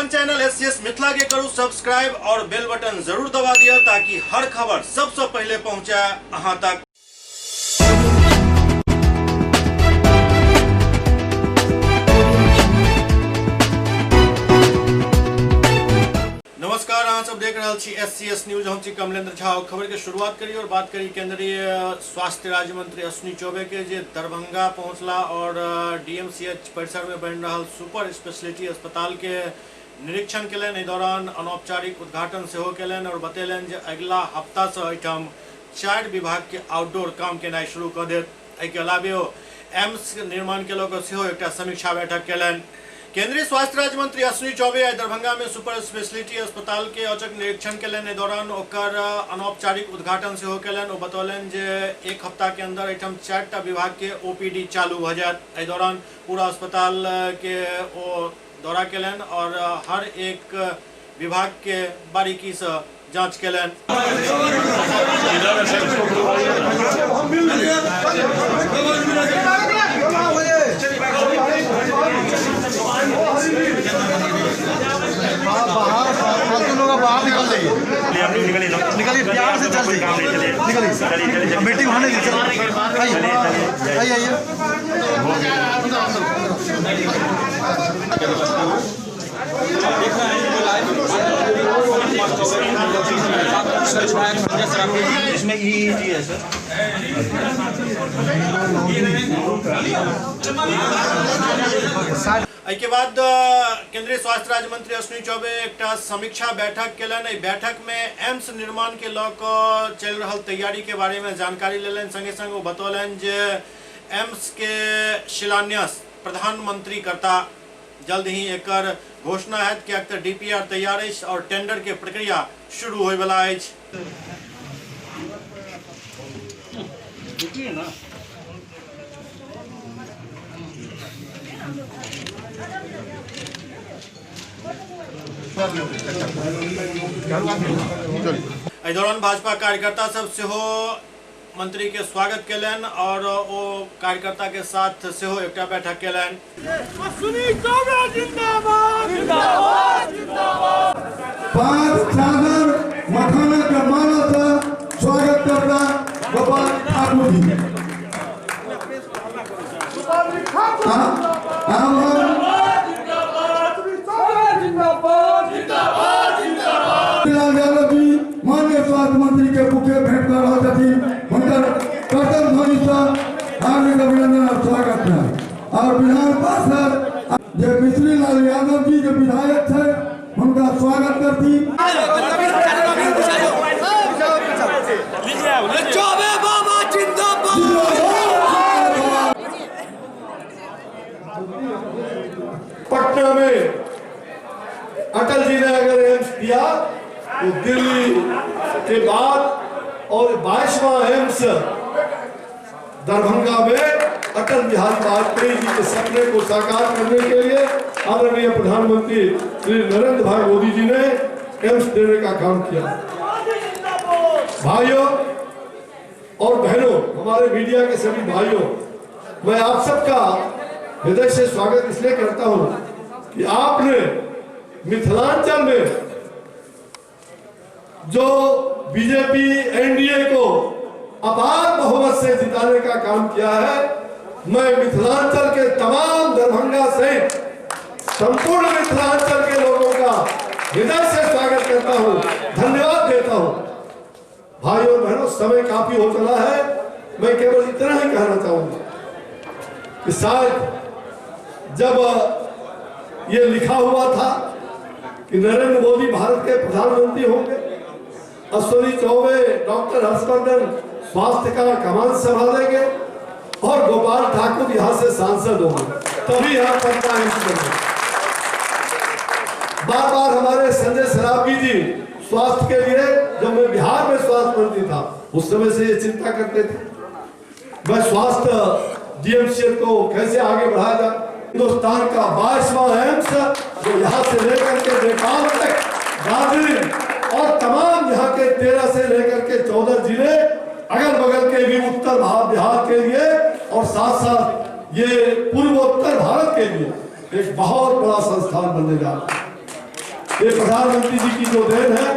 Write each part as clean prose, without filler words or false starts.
अपन channel SCS Mithila के करू subscribe और बेल बटन जरूर दबा दिया ताकि हर खबर सबसे पहले पहुंचे अहां तक। नमस्कार, अहाँ सब देख रहे छी एससीएस न्यूज। हम छी कमलेंद्र झा। खबर के शुरुआत करी और बात करी केंद्रीय स्वास्थ्य राज्य मंत्री अश्विनी चौबे के जे दरभंगा पहुंचला और डीएमसीएच परिसर में बन रहा सुपर स्पेशलिटी अस्पताल के निरीक्षण केलन। इस दौरान अनौपचारिक उद्घाटन सेहो केलन और बतेलन जे अगला हफ्ता से एहिठाम 4 विभाग के आउटडोर काम केनाइ शुरू कऽ देत। एहिके अलावे एम्स निर्माण के लऽ कऽ सेहो एकटा समीक्षा बैठक केलन। केंद्रीय स्वास्थ्य राज्य मंत्री अश्विनी चौबे आज दरभंगा में सुपर स्पेशलिटी अस्पताल के औचक निरीक्षण केलन। इस दौरान ओकर अनौपचारिक उद्घाटन सेहो केलन। ओ बतौलन जे एक हफ्ता के अंदर एहिठाम 4टा विभाग के ओपीडी चालू भ जायत। एहि दौरान पूरा अस्पताल के ओ दौरा केलन और हर एक विभाग के बारीकी से जांच केलन। निकलिए प्यार से चल निकलिए मीटिंग होने आइए इसमें ईईजी है सर। के बाद केंद्रीय स्वास्थ्य राज्य मंत्री अश्विनी चौबे एक समीक्षा बैठक केलन। बैठक में एम्स निर्माण के लऽ कऽ चल रहा तैयारी के बारे में जानकारी लेलन। संगे संग वो बतौलन जे एम्स के शिलान्यास प्रधानमंत्री करता। जल्द ही एकर घोषणा है कि डीपीआर तैयार है और टेंडर के प्रक्रिया शुरू होय वाला है। इस दौरान भाजपा कार्यकर्ता सब सेहो मंत्री के स्वागत केलन और वो कार्यकर्ता के साथ सेहो एकटा बैठक केलन। अश्विनी चौबे जिंदाबाद जिंदाबाद जिंदाबाद। 5 सागर मखाना का माला था स्वागत करता गोपाल ठाकुर जी। माननीय स्वास्थ्य मंत्री के मुख्य भेंट कर रहा थी उनका कर्तव्य ध्वनि से हार्दिक अभिनंदन और स्वागत है। और विधान पार्षद जो मिश्री लाल यादव जी के विधायक थे उनका स्वागत करती। पटना में अटल जी ने अगर एम्स दिया तो दिल्ली के बाद और 22वां एम्स दरभंगा में अटल बिहारी वाजपेयी जी के सपने को साकार करने के लिए आदरणीय प्रधानमंत्री श्री नरेंद्र भाई मोदी जी ने एम्स देने का काम किया। भाइयों और बहनों, हमारे मीडिया के सभी भाइयों, मैं आप सबका हृदय से स्वागत इसलिए करता हूं कि आपने मिथिलांचल में जो बीजेपी एनडीए को अपार बहुमत से जिताने का काम किया है, मैं मिथिलांचल के तमाम दरभंगा सहित संपूर्ण मिथिलांचल के लोगों का हृदय से स्वागत करता हूं, धन्यवाद देता हूं। भाइयों बहनों, समय काफी हो चला है। मैं केवल इतना ही कहना चाहूंगा कि शायद जब ये लिखा हुआ था कि नरेंद्र मोदी भारत के प्रधानमंत्री होंगे, अश्विनी चौबे डॉक्टर हर्षवर्धन स्वास्थ्य का कमान संभालेंगे और गोपाल ठाकुर यहाँ से सांसद होंगे, तभी यहाँ पटना एम्स बनेगा। बार बार हमारे संजय सरावगी जी स्वास्थ्य के लिए, जब मैं बिहार में स्वास्थ्य मंत्री था उस समय से ये चिंता करते थे मैं स्वास्थ्य डीएमसीएच को कैसे आगे बढ़ाया जाए। हिंदुस्तान का 22वां एम्स जो यहाँ से लेकर के नेपाल तक, दार्जिलिंग और तमाम यहाँ के 13 से लेकर के 14 जिले, अगल बगल के भी उत्तर बिहार के लिए और साथ साथ ये पूर्वोत्तर भारत के लिए एक बहुत बड़ा संस्थान बनने जा रहा है। ये प्रधानमंत्री जी की जो देन है,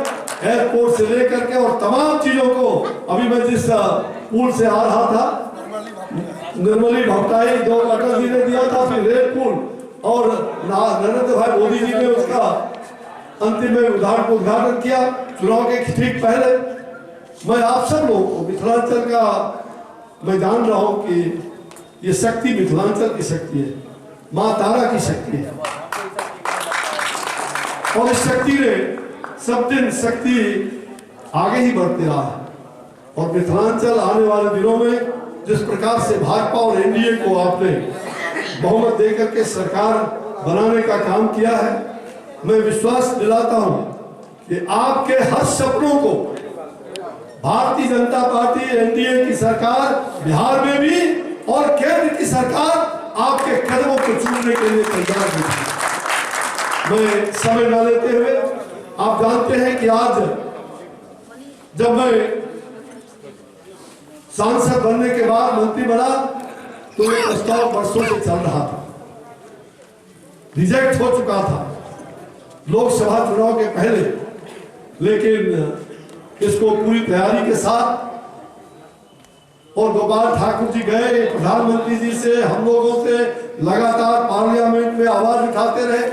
एयरपोर्ट से लेकर के और तमाम चीजों को, अभी मैं जिस पुल से आ रहा था, निर्मली भट्टाई, जो अटल जी ने दिया था, फिर रेल पुल, और नरेंद्र भाई मोदी जी ने उसका अंतिम में उद्घाटन किया चुनाव के ठीक पहले। मैं आप सब लोगों को मिथिलांचल का, मैं जान रहा हूं कि ये शक्ति मिथिलांचल की शक्ति है, मां तारा की शक्ति है, और इस शक्ति ने सब दिन शक्ति आगे ही बढ़ते रहा है। और मिथिलांचल आने वाले दिनों में जिस प्रकार से भाजपा और एनडीए को आपने बहुमत देकर के सरकार बनाने का काम किया है, मैं विश्वास दिलाता हूं कि आपके हर सपनों को भारतीय जनता पार्टी एनडीए की सरकार बिहार में भी और केंद्र की सरकार आपके कदमों को चूमने के लिए तैयार है। मैं समय न लेते हुए, आप जानते हैं कि आज जब मैं सांसद बनने के बाद मंत्री बना तो ये प्रस्ताव वर्षों से चल रहा था, रिजेक्ट हो चुका था लोकसभा चुनाव के पहले, लेकिन इसको पूरी तैयारी के साथ, और गोपाल ठाकुर जी गए प्रधानमंत्री जी से, हम लोगों से लगातार पार्लियामेंट में आवाज उठाते रहे,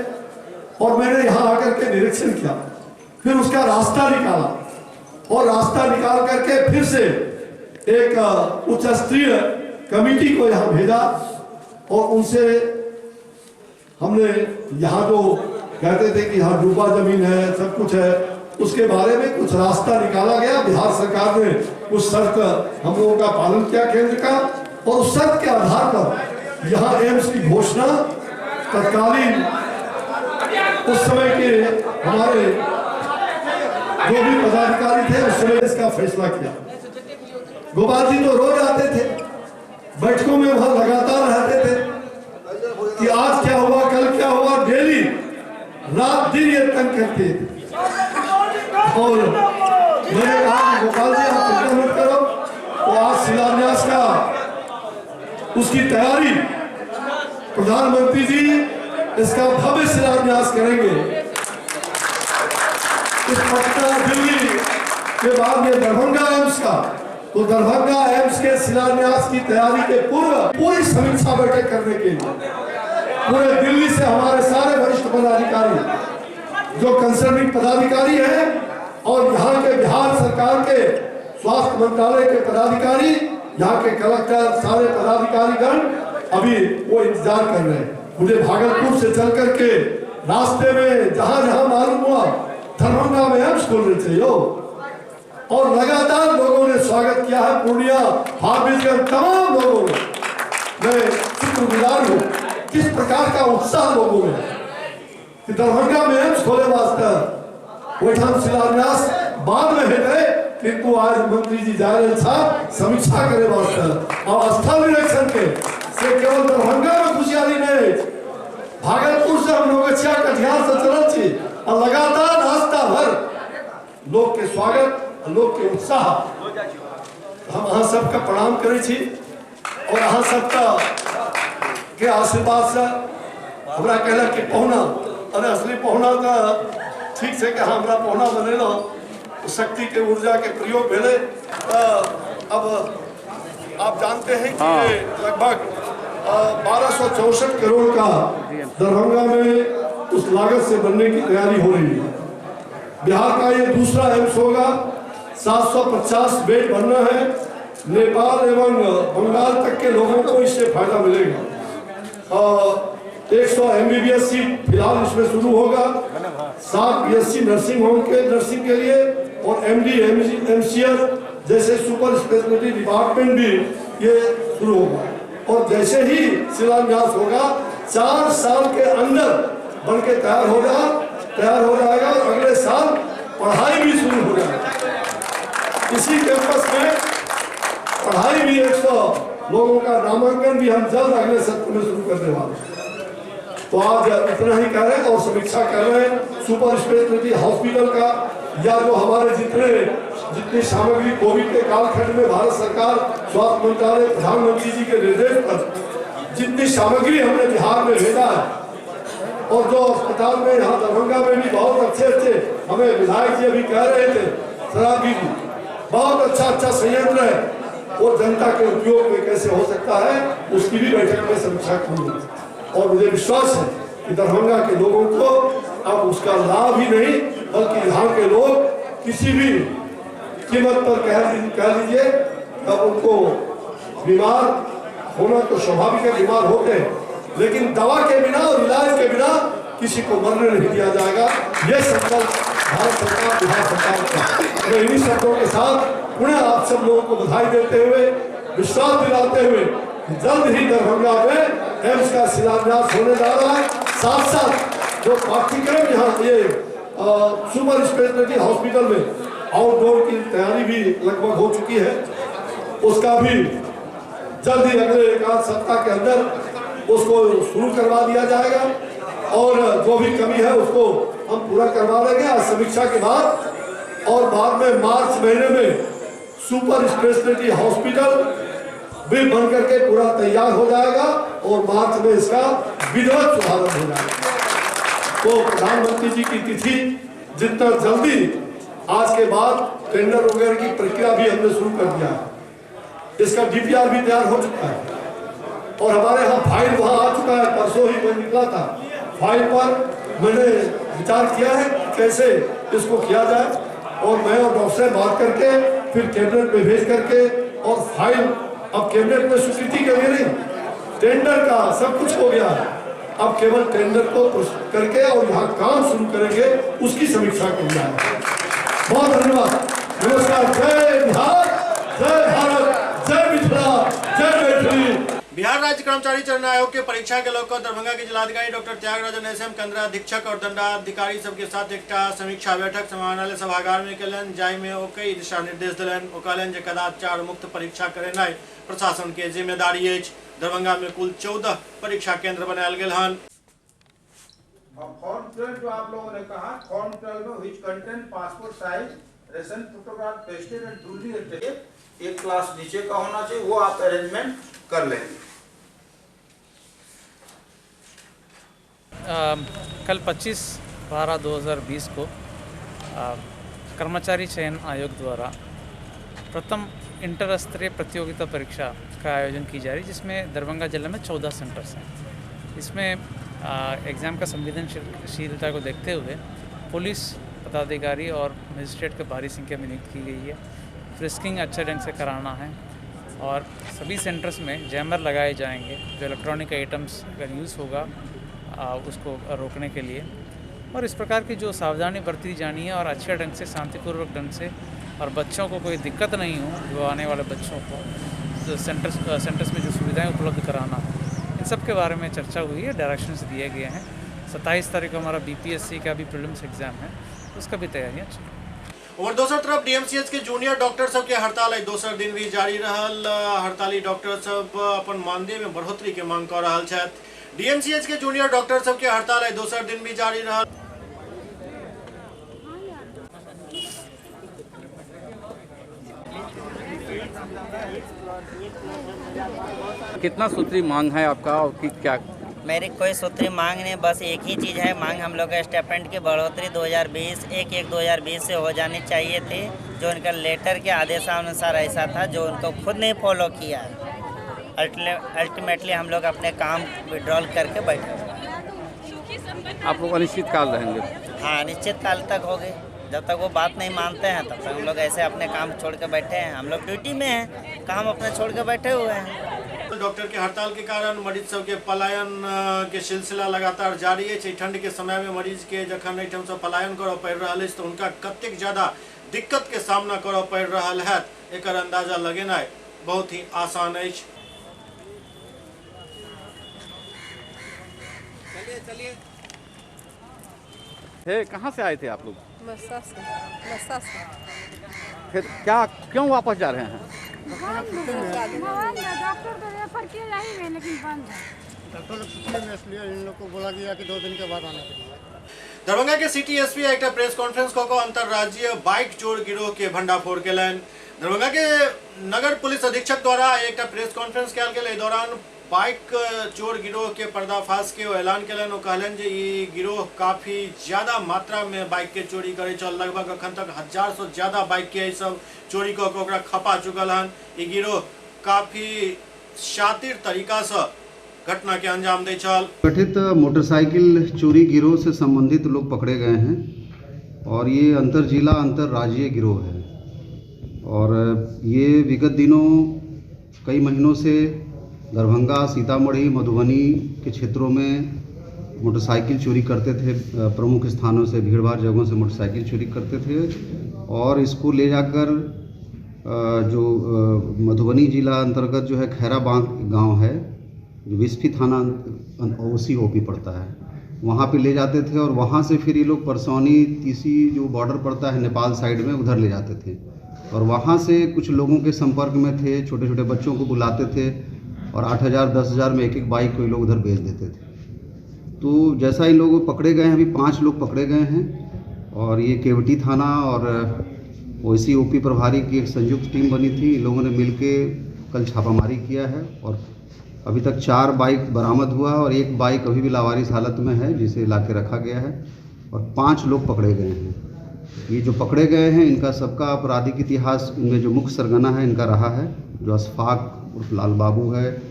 और मैंने यहां आकर के निरीक्षण किया, फिर उसका रास्ता निकाला, और रास्ता निकाल करके फिर से एक उच्च स्तरीय कमेटी को यहां भेजा, और उनसे हमने यहाँ जो कहते थे कि यहाँ डूबा जमीन है, सब कुछ है, उसके बारे में कुछ रास्ता निकाला गया। बिहार सरकार ने कुछ शर्त हम लोगों का पालन किया केंद्र का, और उस शर्त के आधार पर यहाँ एम्स की घोषणा तत्कालीन उस समय के हमारे जो भी पदाधिकारी थे उस समय इसका फैसला किया। गोपाल जी तो रोज आते थे, बैठकों में वहां लगातार रहते थे कि आज क्या हुआ, कल क्या हुआ, डेली रात दिन ये तंग करते थे। और मैंने कहा कि गोपाल जी आप चिंता मत करो, तो आज शिलान्यास का उसकी तैयारी, प्रधानमंत्री जी इसका भव्य शिलान्यास करेंगे। इस पटना दिल्ली के बाद ये दरभंगा एम्स का, तो दरभंगा एम्स के शिलान्यास की तैयारी के पूर्व पूरी समीक्षा बैठक करने के लिए पूरे दिल्ली से हमारे सारे वरिष्ठ पदाधिकारी, जो कंसर्निंग पदाधिकारी हैं, और यहाँ के बिहार सरकार के स्वास्थ्य मंत्रालय के पदाधिकारी, यहाँ के कलेक्टर, सारे पदाधिकारीगण अभी वो इंतजार कर रहे हैं। मुझे भागलपुर से चल करके रास्ते में जहां जहां मालूम हुआ दरभंगा में एम्स खोलने चाहिए, और लगातार लोगों ने स्वागत किया है। पूर्णिया, फारबिसगंज, तमाम लोगों ने, मैं शुक्रगुजार हूँ किस प्रकार का उत्साह लोगों में कि दरभंगा में एम्स खोले वास्ते वैठान शिलान्यास बाद में है गए, किंतु आज मंत्री जी जा रहे साहब समीक्षा करे वास्ते और स्थल निरीक्षण के से केवल दरभंगा में खुशहाली नहीं, भागलपुर से हम लोग कटिहार से चलल छी, और लगातार रास्ता भर लोग के स्वागत, लोग के उत्साह, हम अहाँ सबका प्रणाम करे छी, और अहाँ सबका के आशीर्वाद से हमरा कहलक कि पहुना, अरे असली पहुना का ठीक से कि हमरा पहुना बनेलो, शक्ति के ऊर्जा के प्रयोग भेले। अब आप जानते हैं कि लगभग 1264 करोड़ का दरभंगा में उस लागत से बनने की तैयारी हो रही है। बिहार का ये दूसरा एम्स होगा, 750 बेड बनना है। नेपाल एवं बंगाल तक के लोगों को इससे फायदा मिलेगा। 100 MBBS सीट फिलहाल इसमें शुरू होगा, 7 BSc नर्सिंग होम के नर्सिंग के लिए, और MD MCS जैसे सुपर स्पेशलिटी डिपार्टमेंट भी ये शुरू होगा। और जैसे ही शिलान्यास होगा 4 साल के अंदर बन के तैयार हो जाएगा, और अगले साल पढ़ाई भी शुरू हो जाएगी। इसी कैंपस में पढ़ाई भी 100 लोगों का नामांकन भी हम जल्द अगले सत्र में शुरू करने वाले हैं। तो आज इतना ही कर रहे हैं, और समीक्षा कर रहे हैं सुपर स्पेशलिटी हॉस्पिटल का, या जो हमारे जितनी सामग्री कोविड के कालखंड में भारत सरकार स्वास्थ्य मंत्रालय प्रधानमंत्री जी के निर्देश पर जितनी सामग्री हमने बिहार में भेजा है, और जो अस्पताल में यहाँ दरभंगा में भी बहुत अच्छे हमें विधायक जी अभी कह रहे थे शराबी जी, बहुत अच्छा संयंत्र है, वो जनता के उपयोग में कैसे हो सकता है, उसकी भी बैठक में समीक्षा की। और मुझे विश्वास है कि दरभंगा के लोगों को अब उसका लाभ ही नहीं, बल्कि यहाँ के लोग किसी भी कीमत पर कह लीजिए, अब उनको बीमार होना तो स्वाभाविक है, बीमार होते हैं, लेकिन दवा के बिना और इलाज के बिना किसी को मरने नहीं दिया जाएगा। ये संकल्प भारत सरकार, बिहार सरकार का। मैं इन्हीं शब्दों के साथ पुनः आप सब लोगों को बधाई देते हुए, विश्वास दिलाते हुए, जल्द ही दरभंगा में एम्स का शिलान्यास होने जा रहा है। साथ साथ जो पाठ्यक्रम यहाँ ये सुपर स्पेशलिटी हॉस्पिटल में आउटडोर की तैयारी भी लगभग हो चुकी है, उसका भी जल्दी अगले एक आध सप्ताह के अंदर उसको शुरू करवा दिया जाएगा और जो भी कमी है उसको हम पूरा करवा लेंगे आज समीक्षा के बाद। और बाद में मार्च महीने में सुपर स्पेशलिटी हॉस्पिटल भी बन करके पूरा तैयार हो जाएगा और मार्च में इसका विधिवत शुभारंभ हो जाएगा। तो प्रधानमंत्री जी की तिथि जितना जल्दी, आज के बाद टेंडर वगैरह की प्रक्रिया भी हमने शुरू कर दिया है, इसका डीपीआर भी तैयार हो चुका है और हमारे यहाँ फाइल वहाँ आ चुका है। परसों ही मैं निकला था, फाइल पर मैंने विचार किया है कैसे इसको किया जाए और मैं और डॉक्टर से बात करके फिर कैबिनेट में भेज करके और फाइल अब कैबिनेट में स्वीकृति के लिए नहीं, टेंडर का सब कुछ हो गया है, अब केवल टेंडर को करके और यहाँ काम शुरू करेंगे, उसकी समीक्षा की जाए। बहुत धन्यवाद, नमस्कार, जय बिहार, जय भारत, जय मिथिला, जय मैथिली। बिहार राज्य कर्मचारी चयन आयोग के परीक्षा के लोग दरभंगा के जिलाधिकारी डॉक्टर त्यागराजन एसएम केंद्राधीक्षक और दंडाधिकारी सबके साथ एक समीक्षा बैठक समाहरणालय सभागार में कलन, जाय में ओ कई दिशा निर्देश दिलन। ओ कहलन जे कदाचार मुक्त परीक्षा करेनाइ प्रशासन के जिम्मेदारी अछि। दरभंगा में कुल 14 परीक्षा केंद्र बनायल गेल हन। फॉर्म 12 जो आप लोगों ने कहा, फॉर्म 12 में which contain passport size ration photograph pasted and duly एक क्लास नीचे का होना चाहिए, वो आप अरेंजमेंट कर लेंगे। कल 25/12/2020 को कर्मचारी चयन आयोग द्वारा प्रथम इंटर स्तरीय प्रतियोगिता परीक्षा का आयोजन की जा रही है, जिसमें दरभंगा जिले में 14 सेंटर्स हैं। इसमें एग्ज़ाम का संवेदनशीलता को देखते हुए पुलिस पदाधिकारी और मजिस्ट्रेट के भारी संख्या में नियुक्त की गई है। फ्रिस्किंग अच्छे ढंग से कराना है और सभी सेंटर्स में जैमर लगाए जाएंगे, जो इलेक्ट्रॉनिक आइटम्स का यूज़ होगा उसको रोकने के लिए। और इस प्रकार की जो सावधानी बरती जानी है और अच्छे ढंग से, शांतिपूर्वक ढंग से, और बच्चों को कोई दिक्कत नहीं हो, जो आने वाले बच्चों को जो सेंटर्स में जो सुविधाएं उपलब्ध कराना है, इन सब के बारे में चर्चा हुई है, डायरेक्शंस दिए गए हैं। 27 तारीख को हमारा बीपीएससी का भी प्रीलिम्स एग्जाम है, उसका भी तैयारियाँ चल। और दूसरी तरफ डीएमसीएच के जूनियर डॉक्टर सब के हड़ताल दोसर दिन भी जारी रहल। हड़ताली डॉक्टर सब अपन मानदेय में बढ़ोतरी के मांग कर रहा छथि। डीएमसीएच के जूनियर डॉक्टर सब के हड़ताल दोसर दिन भी जारी रहल। कितना सूत्री मांग है आपका और कि क्या? मेरी कोई सूत्री मांग नहीं, बस एक ही चीज़ है मांग, हम लोग का स्टेपमेंट की बढ़ोतरी 2020 से हो जानी चाहिए थी, जो उनका लेटर के आदेशानुसार ऐसा था, जो उनको खुद नहीं फॉलो किया। अल्टीमेटली हम लोग अपने काम विड्रॉल करके बैठे। आप लोग अनिश्चित काल रहेंगे? हाँ, अनिश्चित काल तक हो गए। जब तक वो बात नहीं मानते हैं तब तक हम लोग ऐसे अपने काम छोड़ के बैठे हैं। हम लोग ड्यूटी में हैं, काम अपना छोड़ के बैठे हुए हैं। डॉक्टर के हड़ताल के कारण मरीज सब के पलायन के सिलसिला लगातार जारी है। ठंड के समय में मरीज के जखन एहिठाम से पलायन करऽ पड़ि रहल अछि, तो उनका कतेक ज्यादा दिक्कत के सामना करऽ पड़ि रहल है, एकर अंदाजा लगेनाइ बहुत ही आसान अछि। थे कहाँ से आए थे आप लोग? मस्सा से। फिर क्या क्यों वापस जा रहे हैं? डॉक्टर तो रेफर किए जा ही गए, लेकिन बंद है। डॉक्टर पूछने में इसलिए इन लोग को बोला गया कि 2 दिन के बाद आने के लिए। दरभंगा के सिटी एसपी एक प्रेस कॉन्फ्रेंस को अंतर्राज्यीय बाइक चोर गिरोह के भंडाफोड़ केलन। दरभंगा के नगर पुलिस अधीक्षक द्वारा एक प्रेस कॉन्फ्रेंस कयल गेल। एहि दौरान बाइक चोर गिरोह के पर्दाफाश के ऐलान कलन और कहलन जे ई गिरोह काफी ज्यादा मात्रा में बाइक के चोरी करे चल, लगभग अखन तक 1000 से ज्यादा बाइक के सब चोरी कऽ के ओकरा खपा चुकल हन। ई गिरोह काफी शातिर तरीका से घटना के अंजाम दे चल। गठित मोटरसाइकिल चोरी गिरोह से संबंधित लोग पकड़े गए हैं और ये अंतर जिला अंतर राज्यीय गिरोह है और ये विगत दिनों कई महीनों से दरभंगा, सीतामढ़ी, मधुबनी के क्षेत्रों में मोटरसाइकिल चोरी करते थे। प्रमुख स्थानों से, भीड़भाड़ जगहों से मोटरसाइकिल चोरी करते थे और इसको ले जाकर जो मधुबनी जिला अंतर्गत जो है खैराबांध गांव है, जो विस्फी थाना ओसी ओपी पड़ता है, वहाँ पे ले जाते थे और वहाँ से फिर ये लोग परसौनी तीसी जो बॉर्डर पड़ता है नेपाल साइड में, उधर ले जाते थे और वहाँ से कुछ लोगों के संपर्क में थे, छोटे छोटे बच्चों को बुलाते थे और 8000 10,000 में एक बाइक को ये लोग उधर बेच देते थे। तो जैसा इन लोग पकड़े गए हैं, अभी 5 लोग पकड़े गए हैं और ये केवटी थाना और ओसी ओपी प्रभारी की एक संयुक्त टीम बनी थी। इन लोगों ने मिलके कल छापामारी किया है और अभी तक 4 बाइक बरामद हुआ और 1 बाइक अभी भी लावारिस हालत में है, जिसे ला के रखा गया है और 5 लोग पकड़े गए हैं। ये जो पकड़े गए हैं इनका सबका आपराधिक इतिहास, इनमें जो मुख्य सरगना है इनका रहा है, जो अशफाक उर्फ लाल बाबू है,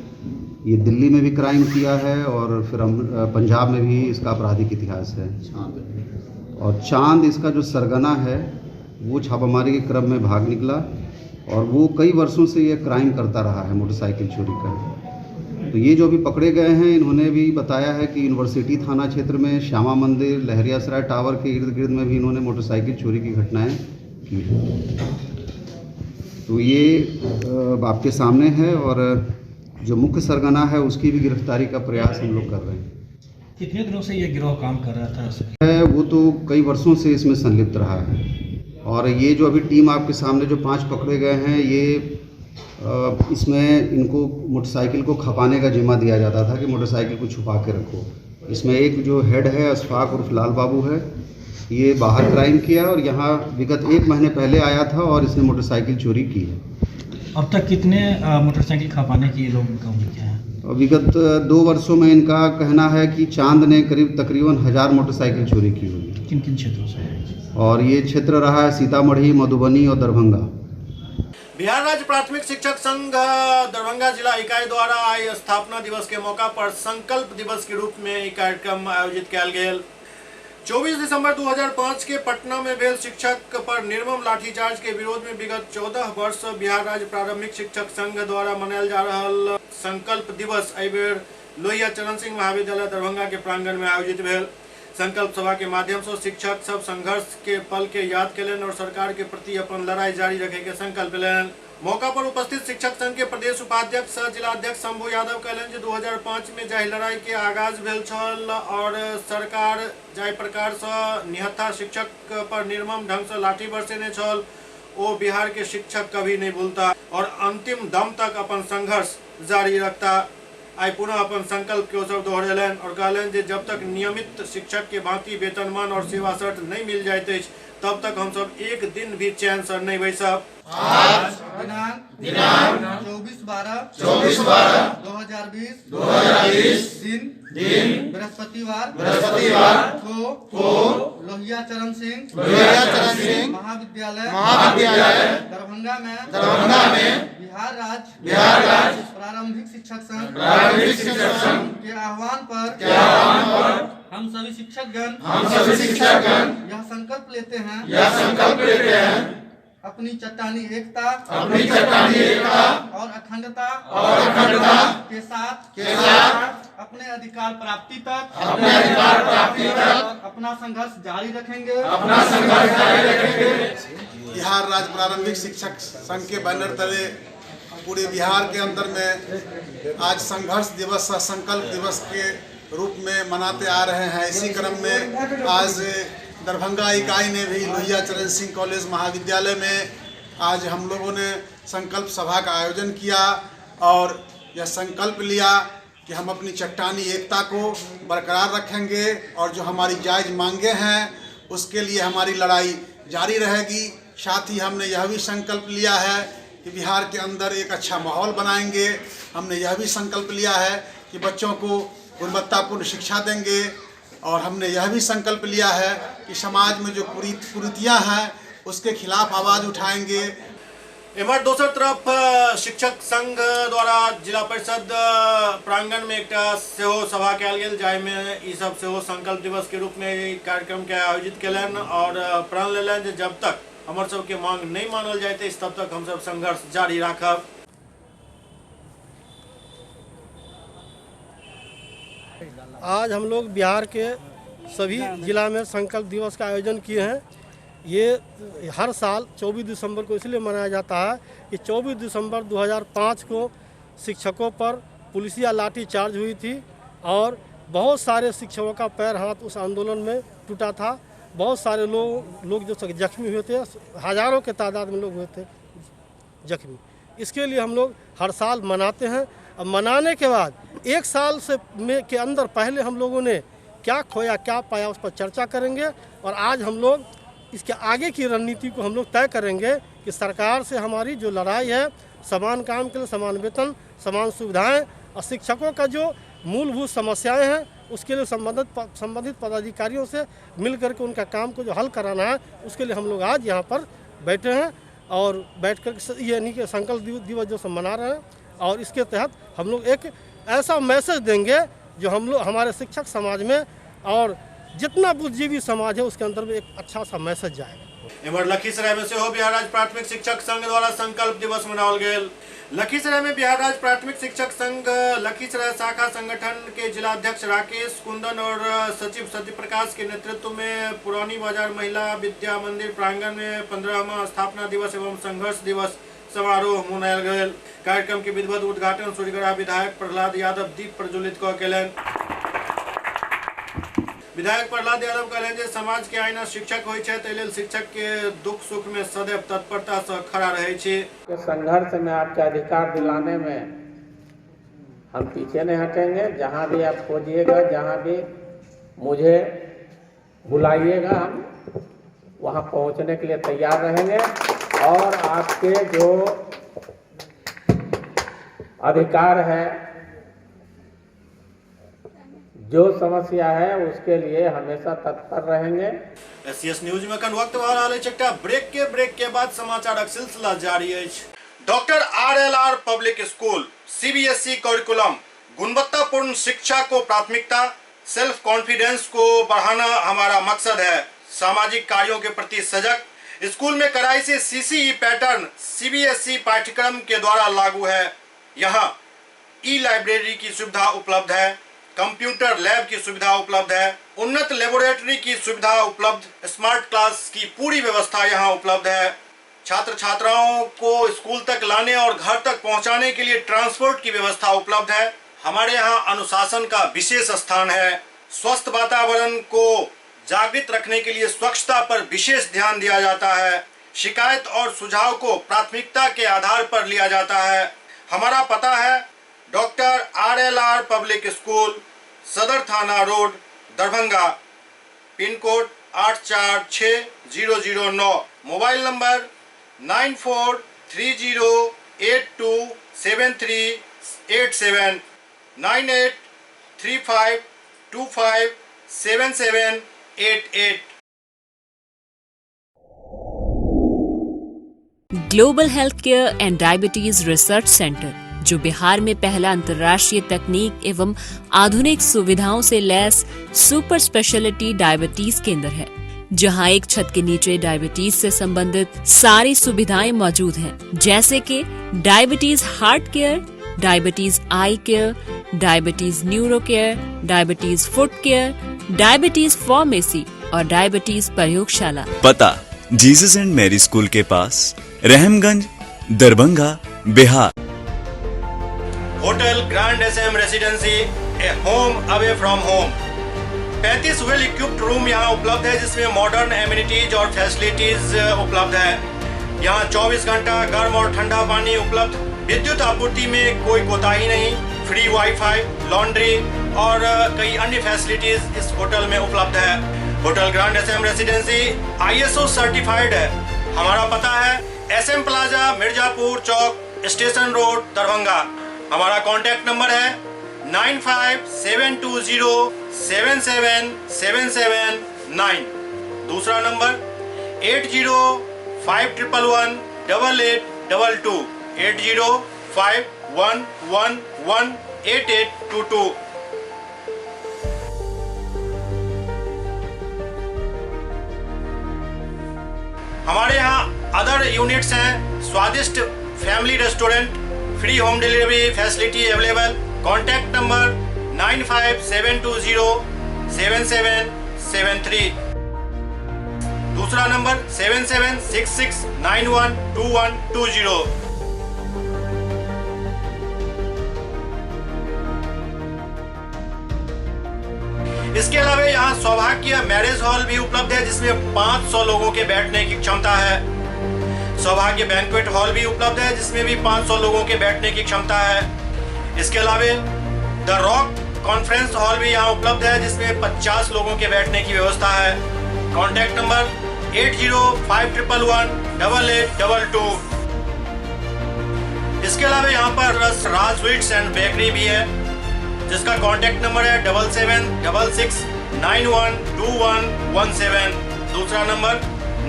ये दिल्ली में भी क्राइम किया है और फिर पंजाब में भी इसका आपराधिक इतिहास है। और चांद इसका जो सरगना है वो छापामारी के क्रम में भाग निकला और वो कई वर्षों से ये क्राइम करता रहा है, मोटरसाइकिल चोरी का। तो ये जो अभी पकड़े गए हैं, इन्होंने भी बताया है कि यूनिवर्सिटी थाना क्षेत्र में श्यामा मंदिर, लहरियासराय टावर के इर्द गिर्द में भी इन्होंने मोटरसाइकिल चोरी की घटनाएं की हैं। तो ये आपके सामने है और जो मुख्य सरगना है उसकी भी गिरफ्तारी का प्रयास हम लोग कर रहे हैं। कितने दिनों से ये गिरोह काम कर रहा था? वो तो कई वर्षों से इसमें संलिप्त रहा है और ये जो अभी टीम आपके सामने जो 5 पकड़े गए हैं, ये इसमें इनको मोटरसाइकिल को खपाने का जिम्मा दिया जाता था कि मोटरसाइकिल को छुपा के रखो। इसमें एक जो हेड है अशफाक उर्फ लाल बाबू है, ये बाहर क्राइम किया और यहाँ विगत 1 महीने पहले आया था और इसने मोटरसाइकिल चोरी की है। अब तक कितने मोटरसाइकिल खपाने की लोग क्या है? विगत 2 वर्षों में इनका कहना है कि चांद ने तकरीबन 1000 मोटरसाइकिल चोरी की हुई। किन किन क्षेत्रों से? और ये क्षेत्र रहा है सीतामढ़ी, मधुबनी और दरभंगा। बिहार राज्य प्राथमिक शिक्षक संघ दरभंगा जिला इकाई द्वारा आई स्थापना दिवस के मौका पर संकल्प दिवस के रूप में एक कार्यक्रम आयोजित किया गेल। 24 दिसंबर 2005 के पटना में भेल शिक्षक पर निर्मम लाठीचार्ज के विरोध में विगत 14 वर्ष बिहार राज्य प्राथमिक शिक्षक संघ द्वारा मनायल जा रहा संकल्प दिवस एहि बेर लोहिया चरण सिंह महाविद्यालय दरभंगा के प्रांगण में आयोजित भेल। संकल्प सभा के माध्यम से शिक्षक सब संघर्ष के पल के याद कलन और सरकार के प्रति अपन लड़ाई जारी रखे के संकल्प लेन। मौका पर उपस्थित शिक्षक संघ के प्रदेश उपाध्यक्ष सह जिलाध्यक्ष शंभू यादव कहलन जे 2005 में जाहि लड़ाई के आगाज भेल छल और सरकार जाहि प्रकार से निहत्था शिक्षक पर निर्मम ढंग से लाठी बरसेने छल, वो बिहार के शिक्षक कभी नहीं भूलता और अंतिम दम तक अपन संघर्ष जारी रखता। आई पुनः अपन संकल्प के अवसर दोहरेलन और कहलन जे जब तक नियमित शिक्षक के भांति वेतनमान और सेवा शर्त नहीं मिल जाते तब तक हम सब एक दिन भी चैन से नहीं बैसब। आज दिनांक 24/12/2020 दिन बृहस्पतिवार को लोहिया चरण सिंह महाविद्यालय दरभंगा में बिहार राज्य प्रारंभिक शिक्षक संघ के आह्वान पर हम सभी शिक्षकगण यह संकल्प लेते हैं अपनी चट्टानी एकता और अखंडता के साथ अपने अधिकार प्राप्ति तक अपना संघर्ष जारी रखेंगे। बिहार राज्य प्रारंभिक शिक्षक संघ के बैनर तले पूरे बिहार के अंदर में आज संघर्ष दिवस संकल्प दिवस के रूप में मनाते आ रहे हैं। इसी क्रम में आज दरभंगा इकाई ने भी लोहिया चरण सिंह कॉलेज महाविद्यालय में आज हम लोगों ने संकल्प सभा का आयोजन किया और यह संकल्प लिया कि हम अपनी चट्टानी एकता को बरकरार रखेंगे और जो हमारी जायज़ मांगे हैं उसके लिए हमारी लड़ाई जारी रहेगी। साथ ही हमने यह भी संकल्प लिया है कि बिहार के अंदर एक अच्छा माहौल बनाएंगे। हमने यह भी संकल्प लिया है कि बच्चों को गुणवत्तापूर्ण शिक्षा देंगे और हमने यह भी संकल्प लिया है कि समाज में जो कुरीतियाँ हैं उसके खिलाफ आवाज़ उठाएंगे। एमहर दोसर तरफ शिक्षक संघ द्वारा जिला परिषद प्रांगण में एक सेहो सभा कयल गेल, जाहिमे ई सब सेहो संकल्प दिवस के रूप में ई कार्यक्रम के आयोजित केलनि और प्रण लेलनि जे जब तक हमर सबके मांग नहीं मानल जाए तब तक हम सब संघर्ष जारी राखब। आज हम लोग बिहार के सभी जिला में संकल्प दिवस का आयोजन किए हैं। ये हर साल 24 दिसंबर को इसलिए मनाया जाता है कि 24 दिसंबर 2005 को शिक्षकों पर पुलिसिया लाठी चार्ज हुई थी और बहुत सारे शिक्षकों का पैर हाथ उस आंदोलन में टूटा था। बहुत सारे लोग जो जख्मी हुए थे, हज़ारों के तादाद में लोग हुए थे जख्मी। इसके लिए हम लोग हर साल मनाते हैं। अब मनाने के बाद एक साल के अंदर पहले हम लोगों ने क्या खोया क्या पाया उस पर चर्चा करेंगे और आज हम लोग इसके आगे की रणनीति को हम लोग तय करेंगे कि सरकार से हमारी जो लड़ाई है, समान काम के लिए समान वेतन, समान सुविधाएं और शिक्षकों का जो मूलभूत समस्याएं हैं उसके लिए संबंधित पदाधिकारियों से मिल करके उनका काम को जो हल कराना है उसके लिए हम लोग आज यहाँ पर बैठे हैं और बैठ कर यानी कि संकल्प दिवस जो मना रहे हैं और इसके तहत हम लोग एक ऐसा मैसेज देंगे जो हम लोग हमारे शिक्षक समाज में और जितना बुद्धिजीवी समाज है उसके अंदर में एक अच्छा सा मैसेज जाएगा। एमहर लखीसराय में सेहो बिहार राज्य प्राथमिक शिक्षक संघ द्वारा संकल्प दिवस मनाओल गेल। लखीसराय में बिहार राज्य प्राथमिक शिक्षक संघ लखीसराय शाखा संगठन के जिला अध्यक्ष राकेश कुंदन और सचिव सत्यप्रकाश के नेतृत्व में पुरानी बाजार महिला विद्या मंदिर प्रांगण में 15वां स्थापना दिवस एवं संघर्ष दिवस समारोह मनायल गेल। कार्यक्रम के विधिवत उद्घाटन सूर्यगढ़ा विधायक प्रहलाद यादव दीप प्रज्वलित कऽ केलनि। विधायक प्रहलाद यादव कहले जे समाज के आईना शिक्षक होय छै, ताहि लेल शिक्षक के दुख सुख में सदैव तत्परता से खड़ा रहे छी। संघर्ष में आपके अधिकार दिलाने में हम पीछे नहीं हटेंगे। जहां भी आप खोजिएगा, जहां भी मुझे बुलाइएगा, हम वहां पहुंचने के लिए तैयार रहेंगे और आपके जो अधिकार है, जो समस्या है उसके लिए हमेशा तत्पर रहेंगे। एससीएस न्यूज में कन वक्त भऽ रहल अछि एकटा ब्रेक के बाद समाचारक सिलसिला जारी अछि। Doctor RLR public school CBSE curriculum गुणवत्तापूर्ण शिक्षा को प्राथमिकता, सेल्फ कॉन्फिडेंस को बढ़ाना हमारा मकसद है। सामाजिक कार्यों के प्रति सजग स्कूल में कड़ाई से CCE पैटर्न CBSE पाठ्यक्रम के द्वारा लागू है। यहाँ ई-लाइब्रेरी की सुविधा उपलब्ध है, कंप्यूटर लैब की सुविधा उपलब्ध है, उन्नत लेबोरेटरी की सुविधा उपलब्ध, स्मार्ट क्लास की पूरी व्यवस्था यहाँ उपलब्ध है। छात्र छात्राओं को स्कूल तक लाने और घर तक पहुँचाने के लिए ट्रांसपोर्ट की व्यवस्था उपलब्ध है। हमारे यहाँ अनुशासन का विशेष स्थान है। स्वस्थ वातावरण को जागृत रखने के लिए स्वच्छता पर विशेष ध्यान दिया जाता है। शिकायत और सुझाव को प्राथमिकता के आधार पर लिया जाता है। हमारा पता है डॉक्टर RLR पब्लिक स्कूल, सदर थाना road, Darbhanga, pin code 846009, mobile number 9430827387, 9835257788। Global health care and diabetes research centre, जो बिहार में पहला अंतर्राष्ट्रीय तकनीक एवं आधुनिक सुविधाओं से लैस सुपर स्पेशलिटी डायबिटीज केंद्र है, जहां एक छत के नीचे डायबिटीज से संबंधित सारी सुविधाएं मौजूद हैं, जैसे कि diabetes heart care, diabetes eye care, diabetes neuro care, diabetes foot care, diabetes pharmacy और डायबिटीज प्रयोगशाला। पता जीसस एंड मैरी स्कूल के पास, Rahamganj, Darbhanga, Bihar. Hotel grand SM residency, a home away from home. 35 well equipped room यहाँ उपलब्ध है, जिसमें modern amenities और फैसिलिटीज उपलब्ध है। यहाँ 24 घंटा गर्म और ठंडा पानी उपलब्ध। विद्युत आपूर्ति में कोई कोताही नहीं। फ्री वाईफाई, लॉन्ड्री और कई अन्य फैसिलिटीज इस होटल में उपलब्ध है। Hotel grand SM residency ISO certified है। हमारा पता है SM plaza Mirzapur Chowk station road Darbhanga. हमारा कॉन्टैक्ट नंबर है 9572077779। दूसरा नंबर 8051118822 8051118822। हमारे यहाँ अदर यूनिट्स हैं स्वादिष्ट family restaurant, free home delivery facility available. Contact number 9572077773। दूसरा नंबर 7766912120। इसके अलावा यहाँ सौभाग्य मैरिज हॉल भी उपलब्ध है जिसमें 500 लोगों के बैठने की क्षमता है। सौभाग्य बैंक्वेट हॉल भी उपलब्ध है जिसमें भी 500 लोगों के बैठने की क्षमता है। इसके अलावा द रॉक कॉन्फ्रेंस हॉल भी यहाँ उपलब्ध है जिसमें 50 लोगों के बैठने की व्यवस्था है। Contact number 8051118822। इसके अलावा यहाँ पर राज स्वीट्स एंड बेकरी भी है जिसका कॉन्टैक्ट नंबर है 7766912117। दूसरा नंबर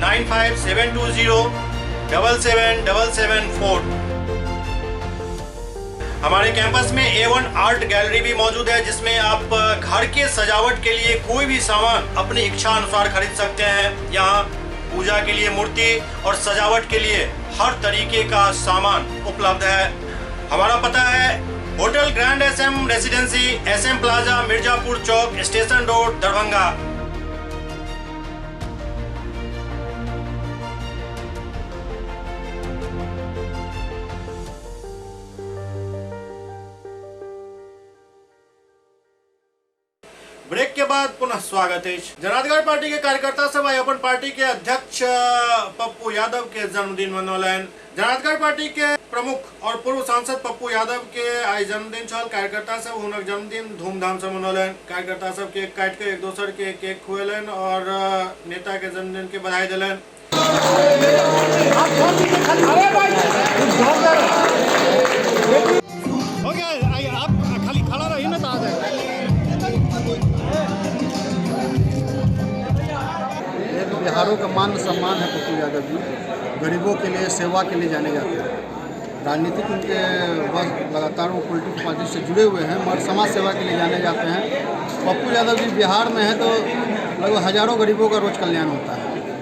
9572077774। हमारे कैंपस में A1 आर्ट गैलरी भी मौजूद है जिसमें आप घर के सजावट के लिए कोई भी सामान अपनी इच्छा अनुसार खरीद सकते हैं। यहाँ पूजा के लिए मूर्ति और सजावट के लिए हर तरीके का सामान उपलब्ध है। हमारा पता है hotel grand SM residency, SM plaza Mirzapur Chowk station road Darbhanga. Break के बाद पुनः स्वागत है। जनाधिकार पार्टी के कार्यकर्ता सब आई अपन पार्टी के अध्यक्ष पप्पू यादव के जन्मदिन मनौलन। जनाधिकार पार्टी के प्रमुख और पूर्व सांसद पप्पू यादव के आज जन्मदिन छल। कार्यकर्ता सब हुनक जन्मदिन धूमधाम से मनौलन। कार्यकर्ता सब केक काट के एक दोसर के केक खुएलन और नेता के जन्मदिन के बधाई दिलन। हो गया, आप खाली खड़ा रहिए ना तो आ जाएगा। बिहारों का मान सम्मान है पप्पू यादव जी। गरीबों के लिए सेवा के लिए जाने जाते हैं। राजनीतिक उनके बस लगातार वो पॉलिटिक्स पार्टी से जुड़े हुए हैं मगर समाज सेवा के लिए जाने जाते हैं। पप्पू यादव जी बिहार में है तो लगभग हजारों गरीबों का रोज कल्याण होता है।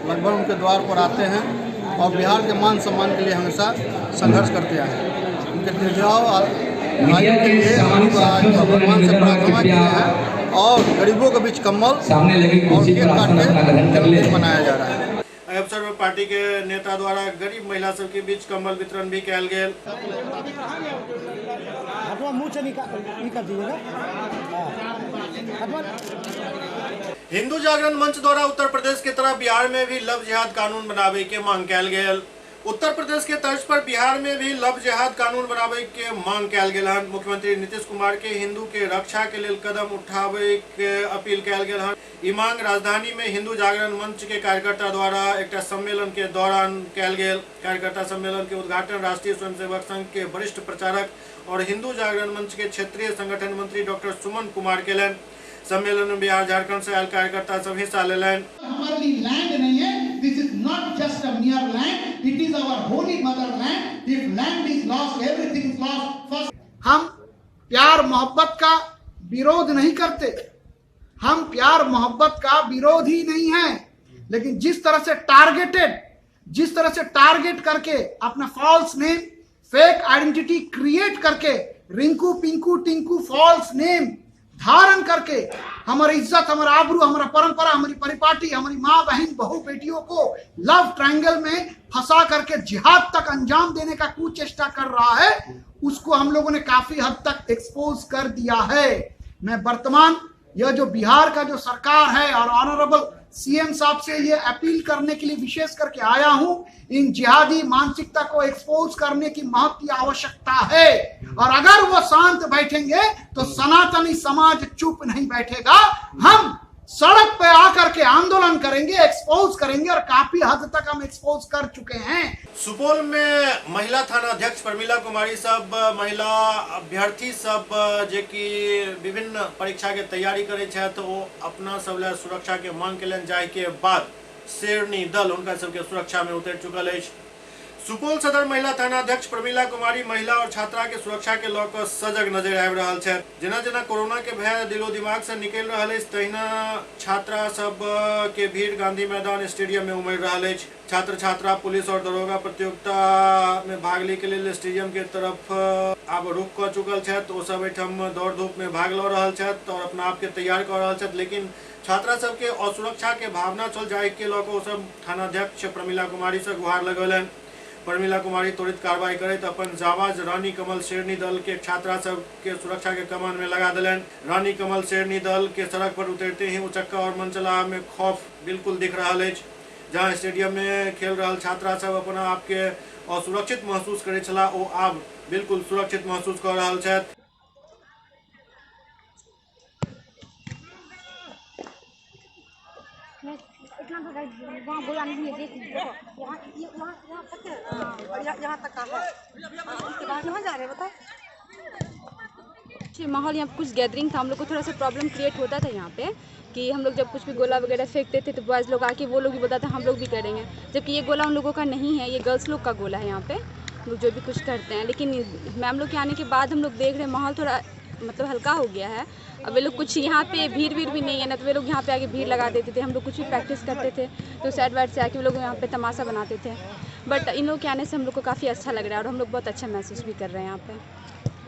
लगभग उनके द्वार पर आते हैं और बिहार के मान सम्मान के लिए हमेशा संघर्ष करते आए हैं। उनके दीर्घायु आयु के लिए भगवान से प्रार्थना की है और गरीबों के बीच कम्बल और केक काट के जन्मदिन मनाया जा रहा है। अवसर में पार्टी के नेता द्वारा गरीब महिला सब के बीच कम्बल वितरण भी किया गया। हिंदू जागरण मंच द्वारा उत्तर प्रदेश के तरह बिहार में भी लव जिहाद कानून बनावे के मांग कयल गेल। उत्तर प्रदेश के तर्ज पर बिहार में भी लव जिहाद कानून बनावे के मांग कयल गेल हन। मुख्यमंत्री नीतीश कुमार के हिंदू के रक्षा के लिए कदम उठावे के अपील कयल गेल हन। ई मांग राजधानी में हिंदू जागरण मंच के कार्यकर्ता द्वारा एक सम्मेलन के दौरान कयल गेल। कार्यकर्ता सम्मेलन के उद्घाटन राष्ट्रीय स्वयंसेवक संघ के वरिष्ठ प्रचारक और हिंदू जागरण मंच के क्षेत्रीय संगठन मंत्री डॉक्टर सुमन कुमार केलन। सम्मेलन में बिहार झारखंड से आयल कार्यकर्ता सब हिस्सा लेलन। हमारे लिए लैंड नहीं है, this is not just a mere land, it is our holy mother land. If land is lost everything is lost. First हम प्यार मोहब्बत का विरोध नहीं करते, हम प्यार मोहब्बत का विरोधी नहीं है, लेकिन जिस तरह से टारगेट करके अपना false name, fake identity create करके रिंकू पिंकू टिंकू फॉल्स नेम धारण करके हमारी इज्जत, हमारा आबरू, हमारा परंपरा, हमारी परिपाटी, हमारी माँ बहन बहू बेटियों को लव ट्रायंगल में फंसा करके जिहाद तक अंजाम देने का कुचेष्टा कर रहा है, उसको हम लोगों ने काफी हद तक एक्सपोज कर दिया है। मैं वर्तमान यह जो बिहार का जो सरकार है और ऑनरेबल सीएम साहब से ये अपील करने के लिए विशेष करके आया हूं, इन जिहादी मानसिकता को एक्सपोज करने की महत्व आवश्यकता है। और अगर वो शांत बैठेंगे तो सनातनी समाज चुप नहीं बैठेगा। हम सड़क पे आकर के आंदोलन करेंगे, एक्सपोज करेंगे, और काफी हद तक हम एक्सपोज कर चुके हैं। सुपौल में महिला थाना अध्यक्ष प्रमिला कुमारी सब, महिला अभ्यर्थी सब जे कि विभिन्न परीक्षा के तैयारी करे छथि, वो अपना सब ले सुरक्षा के मांग केलनि, जाहि के बाद शेरनी दल उनका सबके सुरक्षा में उतर चुकल अछि। सुपौल सदर महिला थाना अध्यक्ष प्रमिला कुमारी महिला और छात्रा के सुरक्षा के लऽ कऽ सजग नजर आबि रहल छथि। जेना जेना कोरोना के भय दिलो दिमाग से निकलि रहल अछि, तहिना छात्रा सब के भीड़ गांधी मैदान स्टेडियम में उमड़ि रहल अछि। छात्र छात्रा पुलिस और दरोगा प्रतियोगिता में भाग लै के लेल स्टेडियम के तरफ आब रुख कऽ चुकल छथि। ओ सब एहिठाम दौड़ धूप में भाग लऽ रहल छथि और अपना आप के तैयार कऽ रहल छथि, लेकिन छात्रा सब के असुरक्षा के भावना चल जाए के लऽ कऽ ओ सब थानाध्यक्ष प्रमिला कुमारी से गुहार लगौलनि। प्रमिला कुमारी त्वरित कार्रवाई करैत अपन जाबाज रानी कमल शेरनी दल के छात्रा सब के सुरक्षा के कमान में लगा दिलनि। रानी कमल शेरनी दल के सड़क पर उतरते ही उचक्का और मनचला में खौफ बिल्कुल दिख रहा है। जहां स्टेडियम में खेल रहा छात्रा सब अपना आप के असुरक्षित महसूस करे छला, ओ आब बिल्कुल सुरक्षित महसूस कर रहा छथि। माहौल यहाँ कुछ गैदरिंग था, हम लोग को थोड़ा सा प्रॉब्लम क्रिएट होता था यहाँ पे कि हम लोग जब कुछ भी गोला वगैरह फेंकते थे तो बॉयज़ लोग आके वो लोग भी बताते हम लोग भी करेंगे, जबकि ये गोला उन लोगों का नहीं है, ये गर्ल्स लोग का गोला है। यहाँ पे लोग जो भी कुछ करते हैं, लेकिन मैम लोग के आने के बाद हम लोग देख रहे हैं माहौल थोड़ा मतलब हल्का हो गया है। अब वे लोग कुछ यहाँ पे भीड़ भी नहीं है ना, तो वे लोग यहाँ पे आके भीड़ लगा देते थे। हम लोग कुछ भी प्रैक्टिस करते थे तो साइड वाइड से आके वो लोग यहाँ पे तमाशा बनाते थे, बट इन लोग के आने से हम लोग को काफ़ी अच्छा लग रहा है और हम लोग बहुत अच्छा महसूस भी कर रहे हैं यहाँ पे।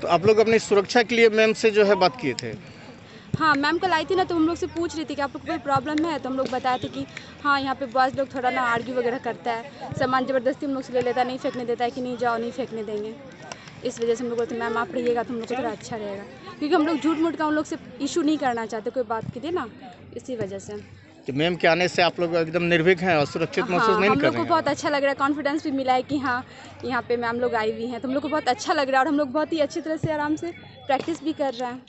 तो आप लोग अपनी सुरक्षा के लिए मैम से जो है बात किए थे? हाँ, मैम कल आई थी ना, तो हम लोग से पूछ रही थी कि आप लोग को कोई प्रॉब्लम है, तो हम लोग बताए थे कि हाँ यहाँ पे बॉयज़ लोग थोड़ा ना आर्ग्यू वगैरह करता है, सामान ज़बरदस्ती हम लोग से ले लेता है, नहीं फेंकने देता है कि नहीं जाओ नहीं फेंकने देंगे। इस वजह से हम लोग बोलते मैम आप रहिएगा तो हम लोग को थोड़ा अच्छा रहेगा, क्योंकि हम लोग झूठ मूठ का उन लोग से इशू नहीं करना चाहते कोई बात के लिए ना, इसी वजह से। तो मैम के आने से आप लोग एकदम निर्भीक हैं और सुरक्षित महसूस नहीं कर रहे हैं? हम लोग को बहुत अच्छा लग रहा है, कॉन्फिडेंस भी मिला है कि हाँ यहाँ पे मैम लोग आई हुई हैं, तो हम लोग को बहुत अच्छा लग रहा है और हम लोग बहुत ही अच्छी तरह से आराम से प्रैक्टिस भी कर रहे हैं।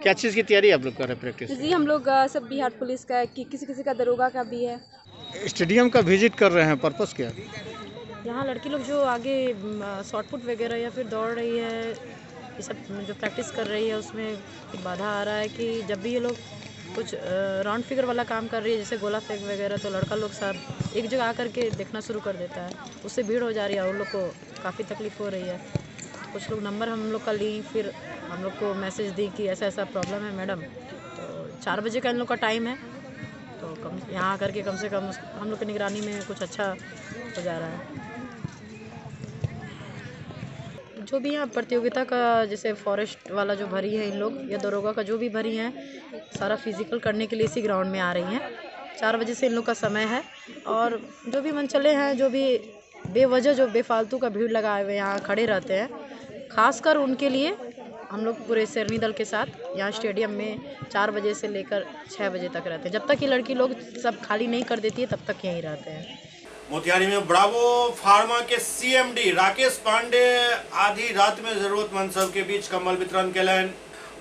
क्या चीज़ की तैयारी आप लोग कर रहे हैं प्रैक्टिस? जी हम लोग सब बिहार पुलिस का, किसी का दरोगा का भी है। स्टेडियम का विजिट कर रहे हैं, पर्पस क्या? यहाँ लड़की लोग जो आगे शॉर्टपुट वगैरह या फिर दौड़ रही है, ये सब जो प्रैक्टिस कर रही है, उसमें एक बाधा आ रहा है कि जब भी ये लोग कुछ राउंड फिगर वाला काम कर रही है जैसे गोला फेंक वगैरह, तो लड़का लोग सब एक जगह आकर के देखना शुरू कर देता है, उससे भीड़ हो जा रही है और उन लोग को काफ़ी तकलीफ हो रही है। कुछ लोग नंबर हम लोग का ली, फिर हम लोग को मैसेज दी कि ऐसा ऐसा प्रॉब्लम है मैडम, तो 4 बजे का इन लोग का टाइम है, तो यहाँ आकर के कम से कम हम लोग की निगरानी में कुछ अच्छा हो जा रहा है। जो भी यहाँ प्रतियोगिता का जैसे फॉरेस्ट वाला जो भरी है इन लोग या दरोगा का जो भी भरी हैं, सारा फिजिकल करने के लिए इसी ग्राउंड में आ रही हैं। 4 बजे से इन लोग का समय है और जो भी मनचले हैं, जो भी बेवजह जो बेफालतू का भीड़ लगाए हुए यहाँ खड़े रहते हैं, खासकर उनके लिए हम लोग पूरे शेरनी दल के साथ यहाँ स्टेडियम में 4 बजे से लेकर 6 बजे तक रहते हैं। जब तक ये लड़की लोग सब खाली नहीं कर देती है तब तक यहीं रहते हैं। मोतिहारी में ब्रावो फार्मा के सीएमडी राकेश पांडे आधी रात में जरूरतमंद सब के बीच कंबल वितरण केलन।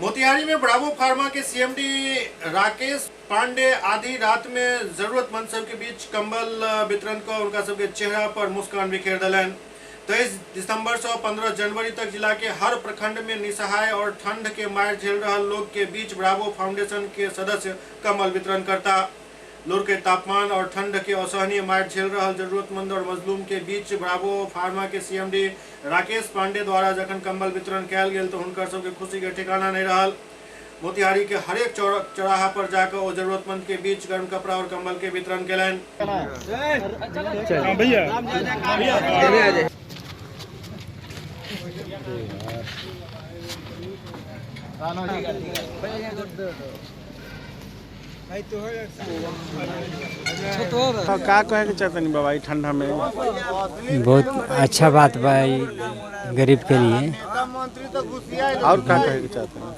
मोतिहारी में ब्रावो फार्मा के सीएमडी राकेश पांडे आधी रात में जरूरतमंद सब के बीच कंबल वितरण कर उनका सबके चेहरा पर मुस्कान बिखेर दिलन। 23 दिसंबर से 15 जनवरी तक जिला के हर प्रखंड में निसहाय और ठंड के मार झेल रहे लोग के बीच ब्रावो फाउंडेशन के सदस्य कंबल वितरण करता। लूर के तापमान और ठंड के असहनीय मार झेल रहा जरूरतमंद और मजलूम के बीच ब्रावो फार्मा के सीएमडी राकेश पांडे द्वारा जखन कंबल वितरण कयल गेल तो हुनकर सबके खुशी के ठिकाना नहीं रहल। मोतिहारी के हरेक चौराहा पर जाकर वो जरूरतमंद के बीच गर्म कपड़ा और कंबल के वितरण केलन। का कहे के चाहते नहीं बाबा ठंडा में? बहुत अच्छा बात बा गरीब के लिए। और क्या कहे के चाहते हैं?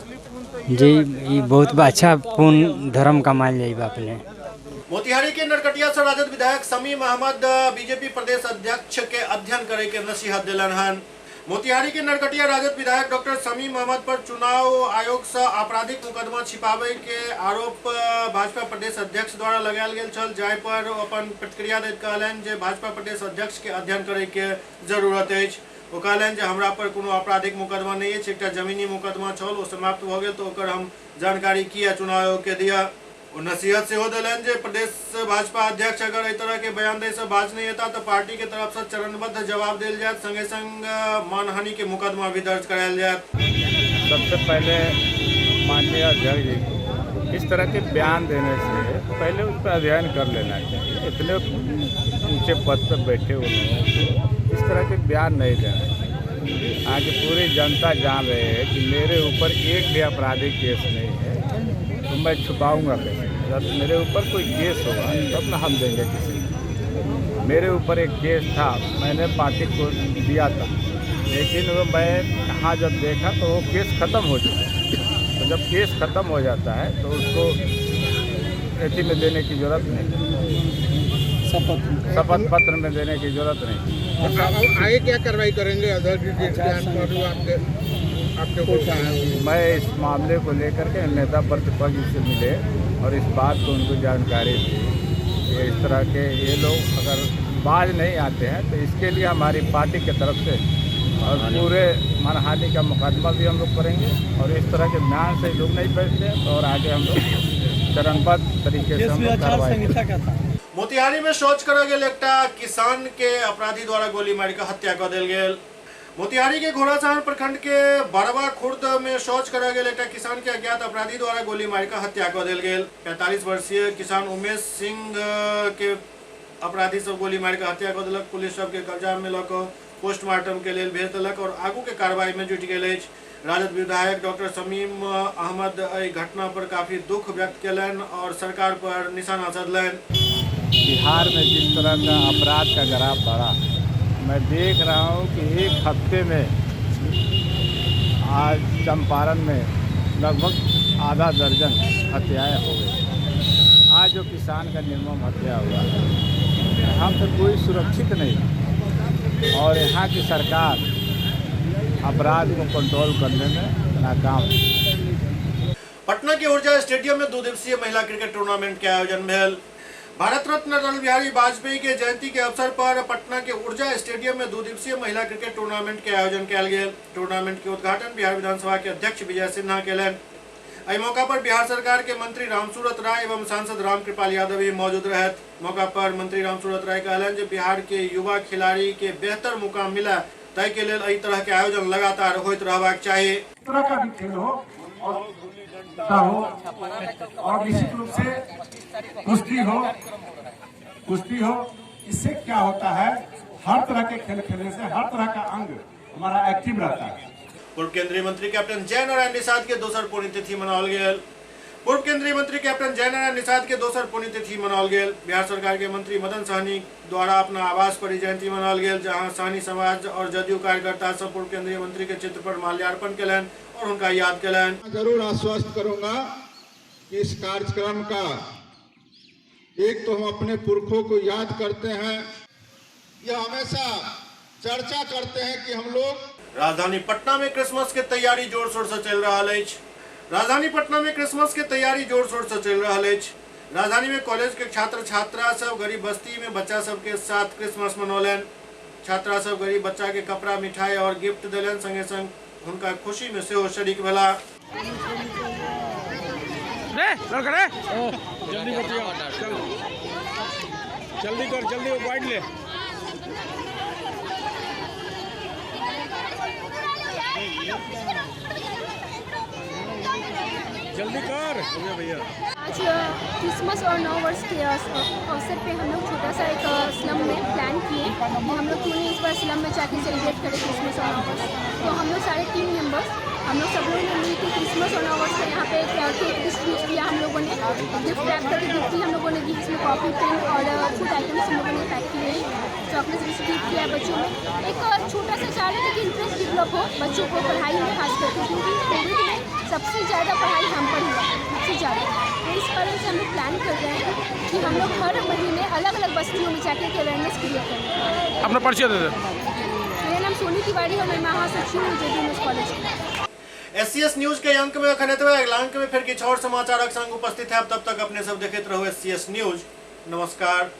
जी ये बहुत अच्छा पूर्ण धर्म का मान जाए बाप ने। मोतिहारी के नरकटिया से राजद विधायक समीम अहमद बीजेपी प्रदेश अध्यक्ष के अध्ययन करे के नसीहत दिलन हन। मोतिहारी के नरकटिया राजद विधायक डॉक्टर शमीम अहमद पर चुनाव आयोग से आपराधिक मुकदमा छिपावे के आरोप भाजपा प्रदेश अध्यक्ष द्वारा लगायल गेल छल, जाहि पर अपन प्रतिक्रिया दैत कहलनि जे भाजपा प्रदेश अध्यक्ष के अध्ययन करे के जरूरत अछि। ओ कहलनि जे हमरा पर कोनो आपराधिक मुकदमा नहीं अछि, एकटा जमीनी मुकदमा छल, ओ समाप्त भ गेल, तो ओकर हम जानकारी किया चुनाव आयोग के दिया। नसीहत से हो दिलन जे प्रदेश भाजपा अध्यक्ष अगर इस तरह के बयान दे से बाज नहीं होता तो पार्टी के तरफ से चरणबद्ध जवाब दिल जाए, संगे संग मानहानि के मुकदमा भी दर्ज कराया जाए। सबसे पहले माननीय अध्यक्ष जी को इस तरह के बयान देने से पहले उस पर अध्ययन कर लेना चाहिए। इतने ऊंचे पद पर बैठे हुए लोगों को इस तरह के बयान नहीं देना चाहिए। आज पूरी जनता जान रहे है कि मेरे ऊपर एक भी आपराधिक केस नहीं है, तो मैं छुपाऊंगा कैसे? जब मेरे ऊपर कोई केस होगा तब ना हम देंगे किसी को। मेरे ऊपर एक केस था, मैंने पार्टी को दिया था, लेकिन वो मैं कहाँ जब देखा तो वो केस ख़त्म हो चुका। तो जब केस ख़त्म हो जाता है तो उसको एथी में देने की ज़रूरत नहीं, शपथ पत्र में देने की ज़रूरत नहीं। आगे क्या कार्रवाई करेंगे अध्यक्ष? मैं इस मामले को लेकर के नेता प्रतिपक्ष से मिले और इस बात को उनको जानकारी दी कि इस तरह के ये लोग अगर बाज नहीं आते हैं तो इसके लिए हमारी पार्टी की तरफ से और पूरे मानहानि का मुकदमा भी हम लोग करेंगे, और इस तरह के बयान से लोग नहीं बैठते तो और आगे हम लोग चरणबद्ध तरीके से हम लोग कार्रवाई। मोतिहारी में शौच कर गेल एकटा किसान के अपराधी द्वारा गोली मार के हत्या कर देल गेल। मोतिहारी के घोड़ासहन प्रखंड के बरवा खुर्द में शौच कर गेल एकटा किसान के अज्ञात अपराधी द्वारा गोली मार के हत्या कर देल गेल। 45 वर्षीय किसान उमेश सिंह के अपराधी सब गोली मार के हत्या कर दिलक। पुलिस सब के कब्जा में लऽ कऽ पोस्टमार्टम के लिए भेज दिलक और आगू के कार्रवाई में जुट गेल अछि। राजद विधायक डॉक्टर शमीम अहमद एहि घटना पर काफी दुख व्यक्त कयलनि और सरकार पर निशाना साधलनि। बिहार में जिस तरह का अपराध का ग्राफ बढ़ा, मैं देख रहा हूँ कि एक हफ्ते में आज चंपारण में लगभग आधा दर्जन हत्याएं हो गई। आज जो किसान का निर्मम हत्या हुआ, यहाँ पे कोई सुरक्षित नहीं और यहाँ की सरकार अपराध को कंट्रोल करने में नाकाम है। पटना के ऊर्जा स्टेडियम में 2 दिवसीय महिला क्रिकेट टूर्नामेंट के आयोजन भेल। भारत रत्न अटल बिहारी वाजपेयी के जयंती के अवसर पर पटना के ऊर्जा स्टेडियम में 2 दिवसीय महिला क्रिकेट टूर्नामेंट के आयोजन किया गेल। टूर्नामेंट के उद्घाटन बिहार विधानसभा के अध्यक्ष विजय सिन्हा केलनि। एहि मौका पर बिहार सरकार के मंत्री रामसूरत राय एवं सांसद रामकृपाल यादव भी मौजूद रहत। मौका पर मंत्री रामसूरत राय कहलनि जे बिहार के युवा खिलाड़ी के बेहतर मुकाम मिला, तय के लेल एहि तरह के आयोजन लगातार होइत रहबाक चाहिए। तरह का भी खेल हो और निश्चित रूप से कुश्ती हो, इससे क्या होता है, हर तरह के खेल खेलने से हर तरह का अंग हमारा एक्टिव रहता है। पूर्व केंद्रीय मंत्री कैप्टन जय नारायण निषाद के दोसर पुण्यतिथि मनाओल गेल। पूर्व केंद्रीय मंत्री कैप्टन जय नारायण निषाद के दोसर पुण्यतिथि मनाओल गेल। बिहार सरकार के मंत्री मदन सहनी द्वारा अपना आवास पर जयंती मनाओल गेल, जहां सहनी समाज और जदयू कार्यकर्ता सब पूर्व केंद्रीय मंत्री के चित्र पर माल्यार्पण कलन और उनका याद कलन। जरूर आश्वस्त करूंगा कि इस कार्यक्रम का एक तो हम अपने पुरखों को याद करते हैं, यह हमेशा चर्चा करते हैं कि हम लोग। राजधानी पटना में क्रिसमस के तैयारी जोर शोर से चल रहा है। राजधानी पटना में क्रिसमस के तैयारी जोर शोर से चल रहा है। राजधानी में कॉलेज के छात्र छात्रा सब गरीब बस्ती में बच्चा सब के साथ क्रिसमस मनौलन। छात्रा सब गरीब बच्चा के कपड़ा मिठाई और गिफ्ट दिलन, संगे संग उनका खुशी में से शरीक भेला। जल्दी कर, जल्दी वाइड ले। जल्दी कर भैया। आज क्रिसमस और नव वर्ष के अवसर पे हम लोग छोटा सा एक स्लम में प्लान किए कि हम लोग क्यों नहीं इस बार स्लम में जाके सेलिब्रेट करें क्रिसमस और नव वर्ष। तो हम लोग सारे 3 मेंबर्स हम लोग सब लोगों ने मिलकर क्रिसमस और नव वर्ष का यहाँ पे केक डिस्ट्रीब्यूट किया। हम लोगों ने गिफ्ट रैप करके गिफ्ट की हम लोगों ने दी, जिसमें कॉफी पेन और फूड आइटम्स हम लोगों ने पैक किए, चॉकलेट्स डिस्ट्रीब्यूट किया बच्चों में। एक छोटा सा चाह रहे थे कि इंटरेस्ट डेवलप हो बच्चों को पढ़ाई में, खास करके क्योंकि कोविड में सबसे ज़्यादा पढ़ाई हम पर हुआ, सबसे ज़्यादा। तो इस कारण से हम लोग प्लान कर रहे हैं कि हम लोग हर महीने अलग अलग बस्तियों में जाके अवेयरनेस क्रिएट करें। अपना परिचय दे दो। मेरा नाम सोनी तिवारी और मैं महासचिव हूँ जेडीएमएस कॉलेज की। SCS न्यूज के अंक में अखन एतबे, अगला अंक में फिर किछु और समाचारक संग उपस्थित है। तब तक अपने सब देखते रहो SCS न्यूज। नमस्कार।